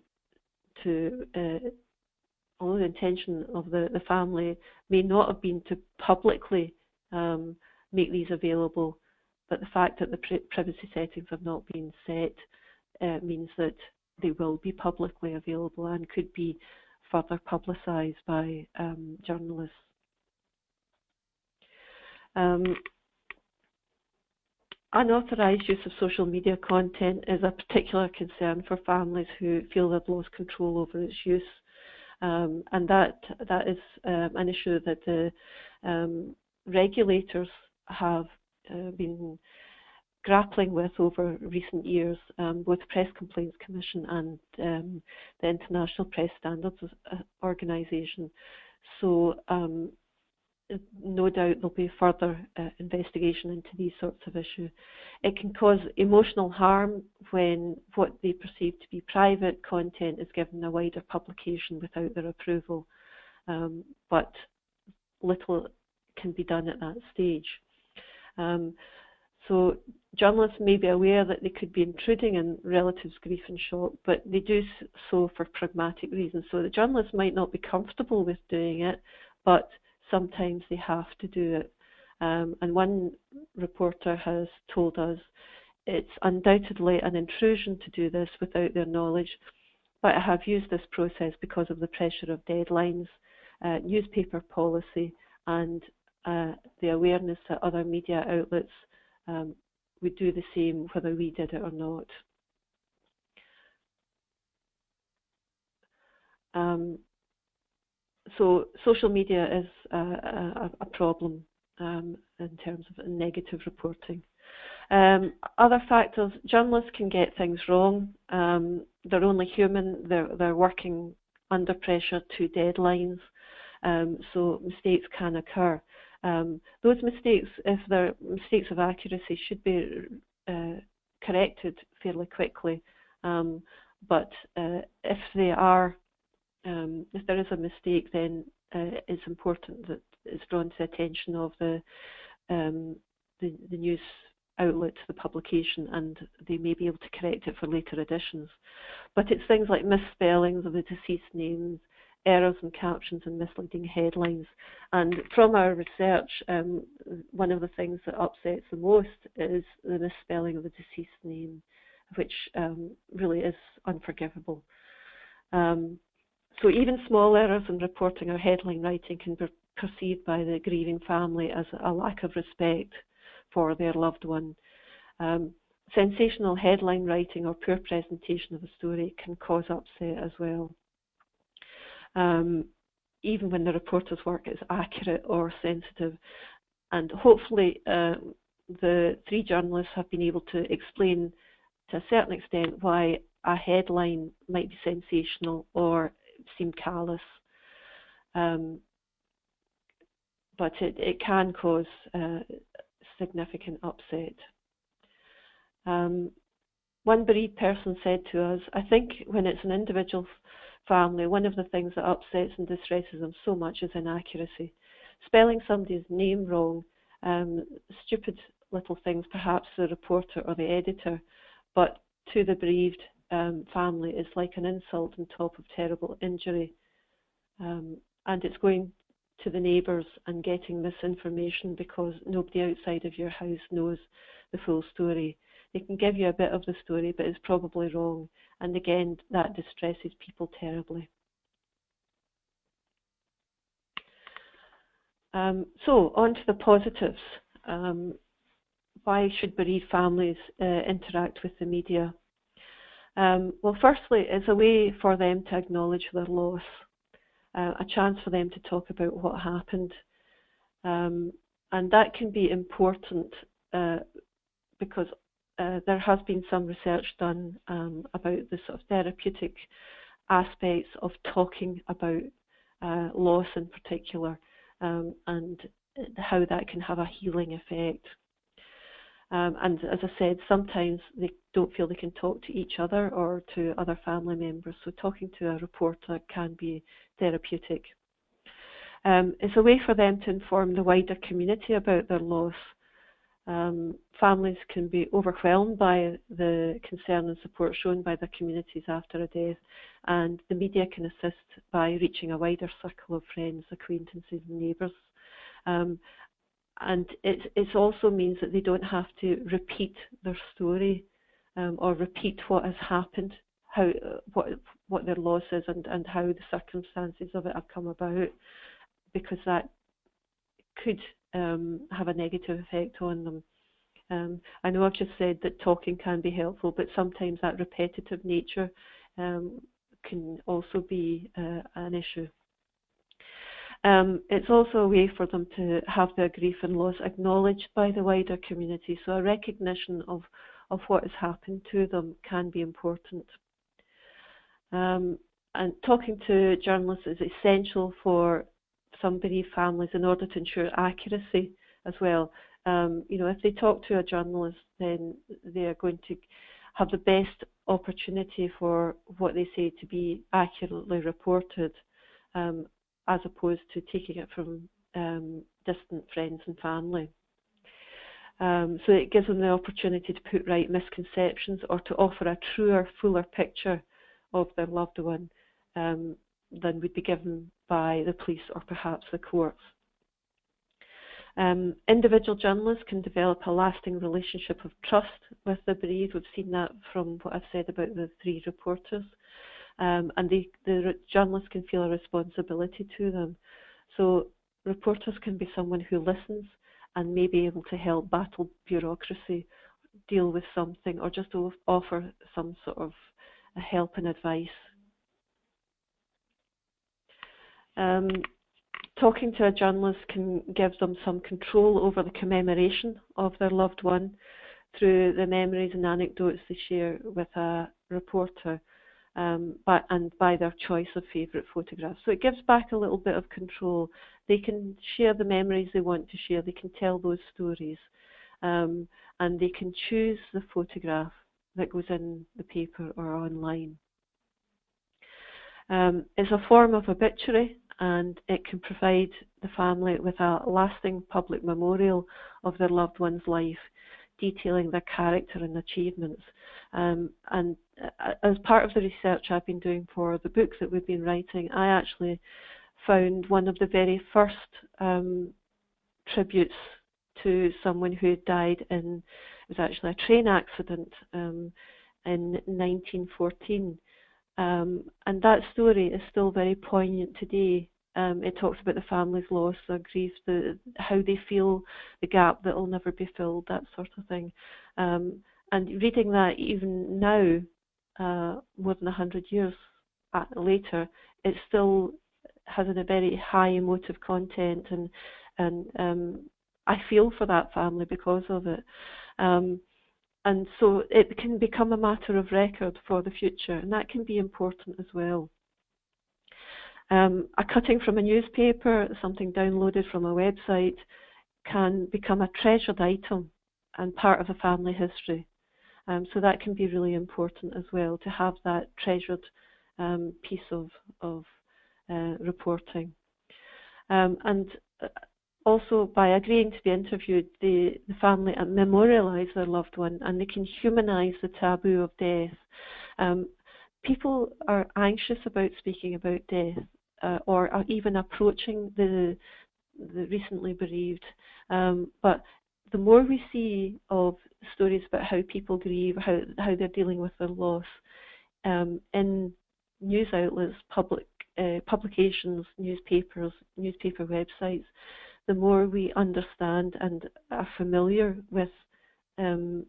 of the family may not have been to publicly make these available, but the fact that the privacy settings have not been set means that they will be publicly available and could be further publicised by journalists. Unauthorised use of social media content is a particular concern for families who feel they've lost control over its use, and that is an issue that the regulators have been grappling with over recent years, both the Press Complaints Commission and the International Press Standards Organisation. So no doubt there'll be further investigation into these sorts of issues. It can cause emotional harm when what they perceive to be private content is given a wider publication without their approval, but little can be done at that stage. So journalists may be aware that they could be intruding in relatives' grief and shock, but they do so for pragmatic reasons. So the journalists might not be comfortable with doing it, but sometimes they have to do it. And one reporter has told us it's undoubtedly an intrusion to do this without their knowledge, but I have used this process because of the pressure of deadlines, newspaper policy, and the awareness that other media outlets would do the same whether we did it or not. So social media is a problem in terms of negative reporting. Other factors, journalists can get things wrong. They're only human. They're working under pressure to deadlines, so mistakes can occur. Those mistakes, if they're mistakes of accuracy, should be corrected fairly quickly. But if they are, if there is a mistake, then it's important that it's drawn to the attention of the news outlet to the publication, and they may be able to correct it for later editions. But it's things like misspellings of the deceased names, errors in captions and misleading headlines. And from our research, one of the things that upsets the most is the misspelling of the deceased name, which really is unforgivable. So even small errors in reporting or headline writing can be perceived by the grieving family as a lack of respect for their loved one. Sensational headline writing or poor presentation of a story can cause upset as well, even when the reporter's work is accurate or sensitive. And hopefully the three journalists have been able to explain to a certain extent why a headline might be sensational or seem callous. But it can cause significant upset. One bereaved person said to us, I think when it's an individual family, one of the things that upsets and distresses them so much is inaccuracy. Spelling somebody's name wrong, stupid little things, perhaps the reporter or the editor, but to the bereaved family is like an insult on top of terrible injury. And it's going to the neighbours and getting misinformation because nobody outside of your house knows the full story. They can give you a bit of the story, but it's probably wrong. And again, that distresses people terribly. So, on to the positives. Why should bereaved families interact with the media? Well, firstly, it's a way for them to acknowledge their loss, a chance for them to talk about what happened. And that can be important because there has been some research done about the sort of therapeutic aspects of talking about loss in particular, and how that can have a healing effect. And as I said, sometimes they don't feel they can talk to each other or to other family members, so talking to a reporter can be therapeutic. It's a way for them to inform the wider community about their loss. Families can be overwhelmed by the concern and support shown by their communities after a death, and the media can assist by reaching a wider circle of friends, acquaintances and neighbours. And it also means that they don't have to repeat their story or repeat what has happened, what their loss is and how the circumstances of it have come about, because that could have a negative effect on them. I know I've just said that talking can be helpful, but sometimes that repetitive nature can also be an issue. It's also a way for them to have their grief and loss acknowledged by the wider community, so a recognition of what has happened to them can be important. And talking to journalists is essential for some bereaved families in order to ensure accuracy as well. If they talk to a journalist, then they are going to have the best opportunity for what they say to be accurately reported, as opposed to taking it from distant friends and family. So it gives them the opportunity to put right misconceptions or to offer a truer, fuller picture of their loved one than would be given by the police or perhaps the courts. Individual journalists can develop a lasting relationship of trust with the bereaved. We've seen that from what I've said about the three reporters. And the journalists can feel a responsibility to them. So reporters can be someone who listens and may be able to help battle bureaucracy, deal with something, or just offer some sort of help and advice. Talking to a journalist can give them some control over the commemoration of their loved one through the memories and anecdotes they share with a reporter, and by their choice of favourite photographs. So it gives back a little bit of control. They can share the memories they want to share, they can tell those stories, and they can choose the photograph that goes in the paper or online. It's a form of obituary, and it can provide the family with a lasting public memorial of their loved one's life, detailing their character and achievements. And as part of the research I've been doing for the book that we've been writing, I actually found one of the very first tributes to someone who had died in, it was actually a train accident in 1914. And that story is still very poignant today. It talks about the family's loss, their grief, how they feel the gap that will never be filled, that sort of thing. And reading that even now, more than 100 years later, it still has a very high emotive content, and I feel for that family because of it. And so it can become a matter of record for the future, and that can be important as well. A cutting from a newspaper, something downloaded from a website, can become a treasured item and part of a family history. So that can be really important as well, to have that treasured piece of reporting. And also, by agreeing to be interviewed, the family memorialise their loved one, and they can humanise the taboo of death. People are anxious about speaking about death, or are even approaching the recently bereaved. But the more we see of stories about how people grieve, how they're dealing with their loss, in news outlets, publications, newspapers, newspaper websites, the more we understand and are familiar with the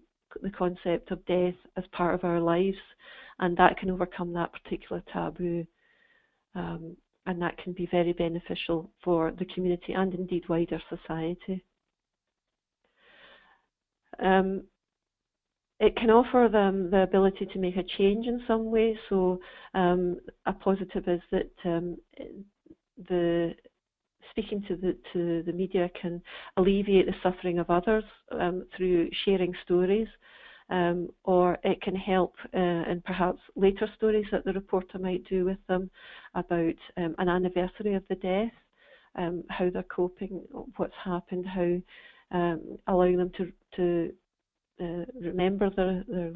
concept of death as part of our lives, and that can overcome that particular taboo. And that can be very beneficial for the community and indeed wider society. It can offer them the ability to make a change in some way. So a positive is that the speaking to the media can alleviate the suffering of others through sharing stories, or it can help in perhaps later stories that the reporter might do with them about an anniversary of the death, how they're coping, what's happened, how allowing them to remember their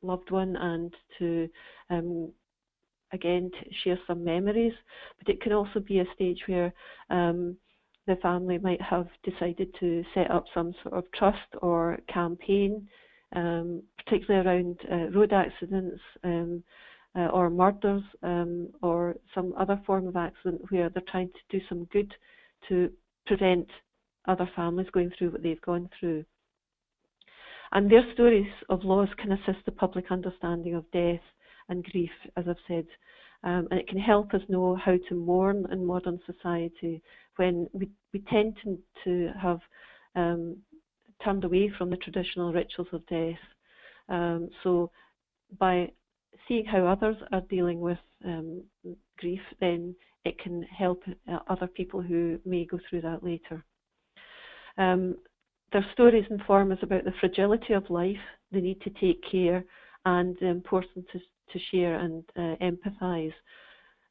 loved one and to again to share some memories. But it can also be a stage where the family might have decided to set up some sort of trust or campaign, particularly around road accidents or murders, or some other form of accident where they're trying to do some good to prevent other families going through what they've gone through. And their stories of loss can assist the public understanding of death and grief, as I've said. And it can help us know how to mourn in modern society when we tend to have turned away from the traditional rituals of death. So by seeing how others are dealing with grief, then it can help other people who may go through that later. Their stories inform us about the fragility of life, the need to take care, and the importance to share and empathise.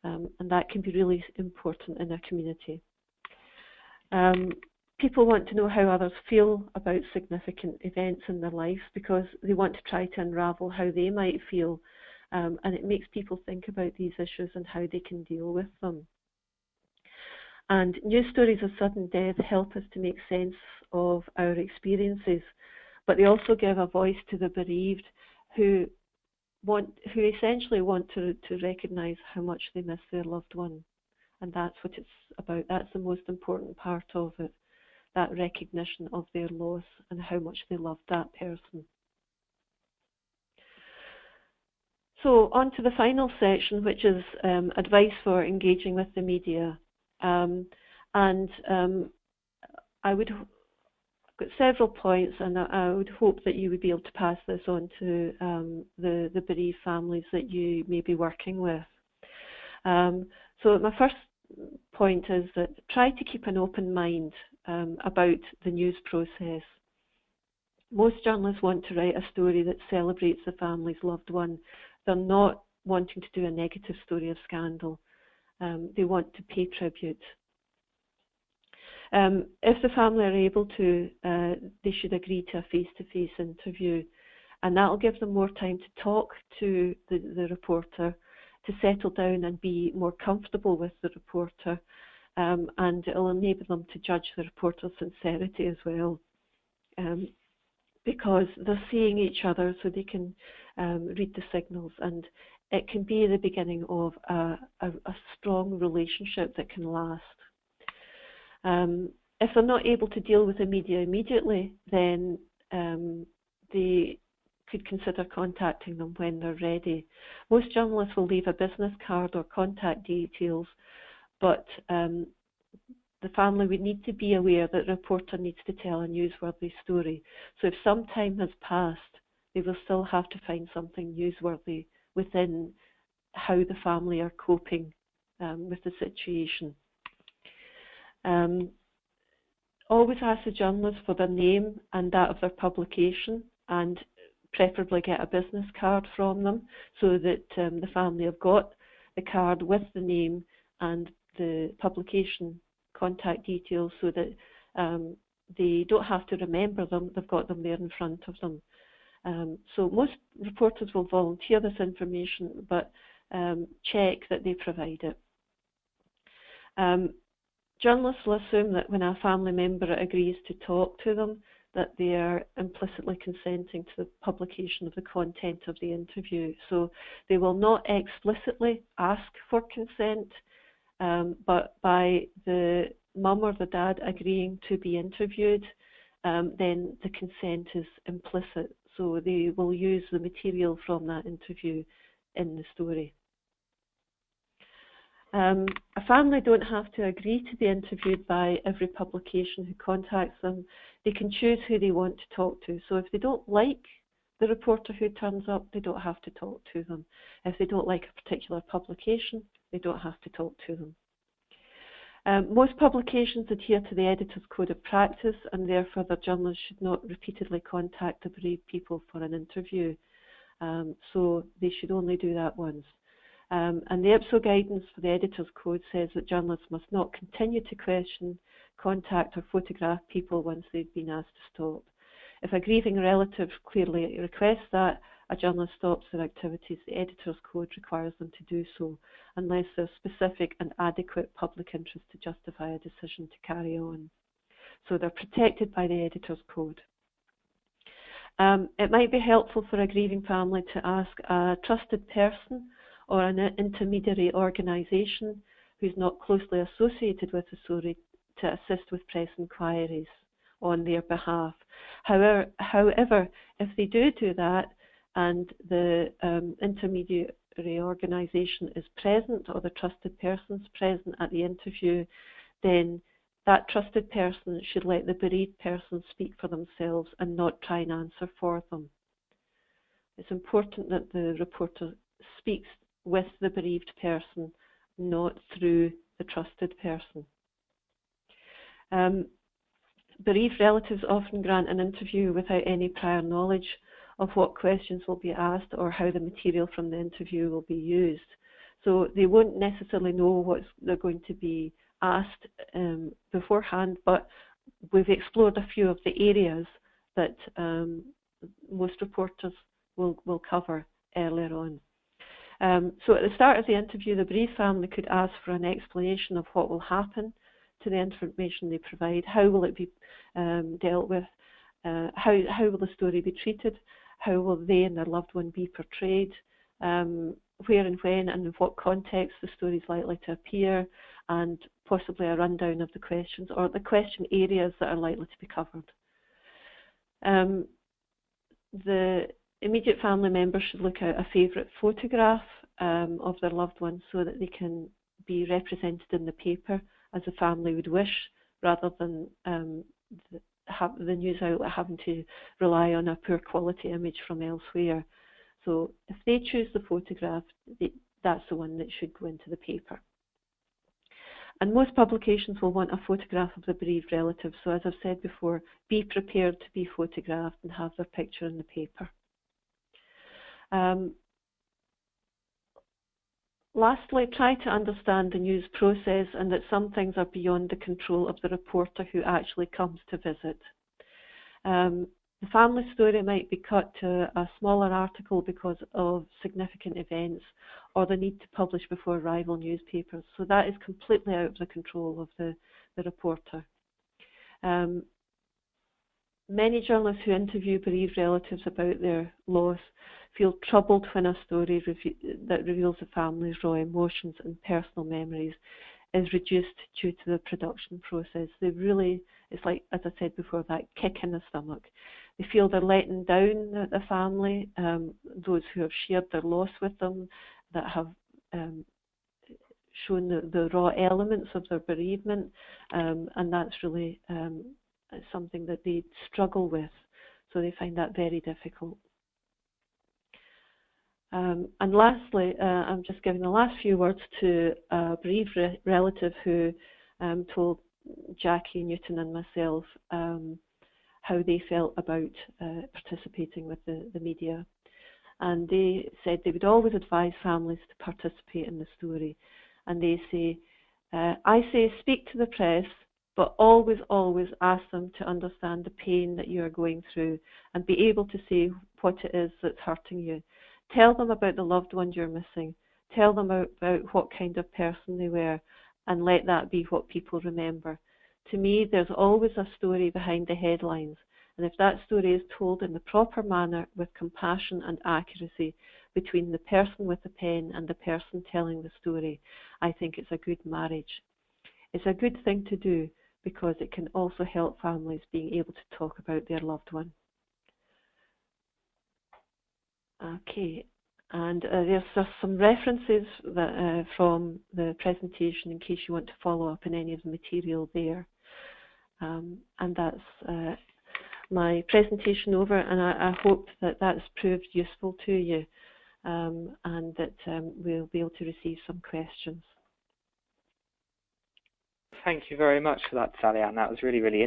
And that can be really important in a community. People want to know how others feel about significant events in their life because they want to try to unravel how they might feel. And it makes people think about these issues and how they can deal with them. And news stories of sudden death help us to make sense of our experiences, but they also give a voice to the bereaved who essentially want to recognise how much they miss their loved one. And that's what it's about. That's the most important part of it, that recognition of their loss and how much they loved that person. So on to the final section, which is advice for engaging with the media. I've got several points, and I would hope that you would be able to pass this on to the bereaved families that you may be working with. So my first point is that try to keep an open mind about the news process. Most journalists want to write a story that celebrates the family's loved one. They're not wanting to do a negative story of scandal. They want to pay tribute. If the family are able to, they should agree to a face-to-face interview, and that will give them more time to talk to the reporter, to settle down and be more comfortable with the reporter, and it will enable them to judge the reporter's sincerity as well, because they're seeing each other, so they can read the signals, and it can be the beginning of a strong relationship that can last. If they're not able to deal with the media immediately, then they could consider contacting them when they're ready. Most journalists will leave a business card or contact details, but the family would need to be aware that the reporter needs to tell a newsworthy story. So if some time has passed, they will still have to find something newsworthy within how the family are coping with the situation. Always ask the journalist for their name and that of their publication, and preferably get a business card from them, so that the family have got the card with the name and the publication contact details, so that they don't have to remember them, they've got them there in front of them. So most reporters will volunteer this information, but check that they provide it. Journalists will assume that when a family member agrees to talk to them, that they are implicitly consenting to the publication of the content of the interview. So they will not explicitly ask for consent, but by the mum or the dad agreeing to be interviewed, then the consent is implicit. So they will use the material from that interview in the story. A family don't have to agree to be interviewed by every publication who contacts them. They can choose who they want to talk to. So if they don't like the reporter who turns up, they don't have to talk to them. If they don't like a particular publication, they don't have to talk to them. Most publications adhere to the editor's code of practice, and therefore the journalists should not repeatedly contact the bereaved people for an interview. So they should only do that once. And the IPSO guidance for the editor's code says that journalists must not continue to question, contact or photograph people once they've been asked to stop. If a grieving relative clearly requests that, a journalist stops their activities. The editor's code requires them to do so, unless there's specific and adequate public interest to justify a decision to carry on. So they're protected by the editor's code. It might be helpful for a grieving family to ask a trusted person or an intermediary organisation who's not closely associated with the story to assist with press inquiries on their behalf. However, if they do that and the intermediary organisation is present or the trusted person is present at the interview, then that trusted person should let the bereaved person speak for themselves and not try and answer for them. It's important that the reporter speaks with the bereaved person, not through the trusted person. Bereaved relatives often grant an interview without any prior knowledge of what questions will be asked or how the material from the interview will be used. So they won't necessarily know what they're going to be asked beforehand, but we've explored a few of the areas that most reporters will cover earlier on. So at the start of the interview, the bereaved family could ask for an explanation of what will happen to the information they provide, how will it be dealt with, how will the story be treated, how will they and their loved one be portrayed, where and when and in what context the story is likely to appear, and possibly a rundown of the questions or the question areas that are likely to be covered. The immediate family members should look out a favourite photograph of their loved one so that they can be represented in the paper as the family would wish, rather than the news outlet having to rely on a poor quality image from elsewhere. So if they choose the photograph, that's the one that should go into the paper. And most publications will want a photograph of the bereaved relative. So as I've said before, be prepared to be photographed and have their picture in the paper. Lastly, try to understand the news process and that some things are beyond the control of the reporter who actually comes to visit. The family story might be cut to a smaller article because of significant events or the need to publish before rival newspapers. So that is completely out of the control of the reporter. Many journalists who interview bereaved relatives about their loss feel troubled when a story that reveals the family's raw emotions and personal memories is reduced due to the production process. They really, it's like, as I said before, that kick in the stomach. They feel they're letting down the family, those who have shared their loss with them, that have shown the raw elements of their bereavement, and that's really something that they struggle with, so they find that very difficult. And lastly, I'm just giving the last few words to a bereaved relative who told Jackie Newton and myself how they felt about participating with the media. And they said they would always advise families to participate in the story. And they say, I say speak to the press, but always, always ask them to understand the pain that you are going through and be able to say what it is that's hurting you. Tell them about the loved one you're missing. Tell them about what kind of person they were, and let that be what people remember. To me, there's always a story behind the headlines, and if that story is told in the proper manner with compassion and accuracy between the person with the pen and the person telling the story, I think it's a good marriage. It's a good thing to do because it can also help families being able to talk about their loved one. Okay, and there's just some references that, from the presentation in case you want to follow up in any of the material there. And that's my presentation over, and I hope that that's proved useful to you, and that we'll be able to receive some questions. Thank you very much for that, Sallyanne. That was really, really